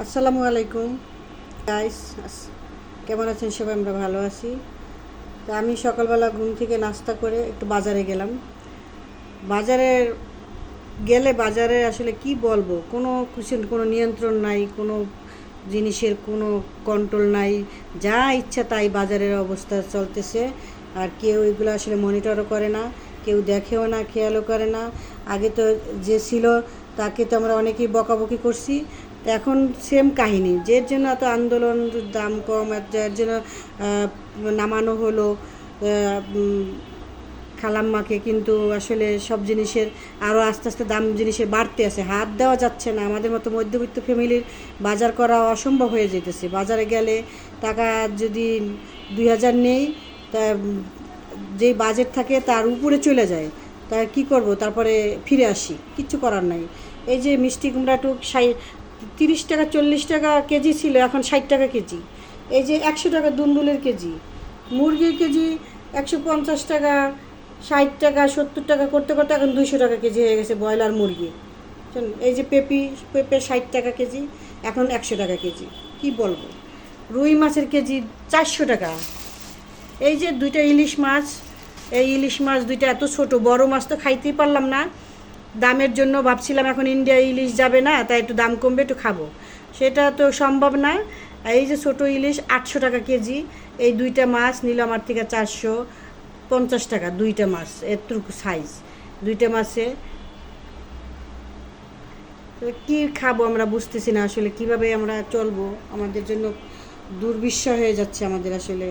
আসসালামু আলাইকুম গাইস, কেমন আছেন সবাই? আমরা ভালো আছি। তো আমি সকালবেলা ঘুম থেকে নাস্তা করে একটু বাজারে গেলাম। বাজারে বাজারে আসলে কি বলবো, কোনো কিছু কোনো নিয়ন্ত্রণ নাই, কোনো জিনিসের কোনো কন্ট্রোল নাই। যা ইচ্ছা তাই বাজারের অবস্থা চলতেছে। আর কেউ এগুলো আসলে মনিটরও করে না, কেউ দেখেও না, খেয়ালও করে না। আগে তো যে ছিল তাকে তো আমরা অনেকেই বকাবকি করছি। এখন সেম কাহিনী, যে জন্য এত আন্দোলন, দাম কম, যার জন্য নামানো হলো খালাম্মাকে। কিন্তু আসলে সব জিনিসের আরও আস্তে আস্তে দাম জিনিসের বাড়তে আছে, হাত দেওয়া যাচ্ছে না। আমাদের মতো মধ্যবিত্ত ফ্যামিলির বাজার করা অসম্ভব হয়ে যেতেছে। বাজারে গেলে টাকা যদি 2000 নেই, তা যেই বাজেট থাকে তার উপরে চলে যায়। তা কি করব, তারপরে ফিরে আসি, কিচ্ছু করার নাই। এই যে মিষ্টি কুমড়া টুক 30 টাকা 40 টাকা কেজি ছিল, এখন 60 টাকা কেজি। এই যে 100 টাকা দুন্দুলের কেজি, মুরগির কেজি 150 টাকা, 60 টাকা 70 টাকা করতে করতে এখন 200 টাকা কেজি হয়ে গেছে ব্রয়লার মুরগি। এই যে পেঁপে 60 টাকা কেজি, এখন 100 টাকা কেজি। কি বলবো, রুই মাছের কেজি 400 টাকা। এই যে দুইটা ইলিশ মাছ, এই ইলিশ মাছ দুইটা এত ছোট, বড় মাছ তো খাইতেই পারলাম না দামের জন্য। ভাবছিলাম এখন ইন্ডিয়া ইলিশ যাবে না, তাই একটু দাম কমবে, একটু খাবো, সেটা তো সম্ভব না। এই যে ছোট ইলিশ 800 টাকা কেজি। এই দুইটা মাছ নিল আমার থেকে 450 টাকা, দুইটা মাছ এতটুকু সাইজ, দুইটা মাছে কি খাবো আমরা বুঝতেছি না আসলে, কিভাবে আমরা চলবো। আমাদের জন্য দুর্বিষহ হয়ে যাচ্ছে আমাদের আসলে।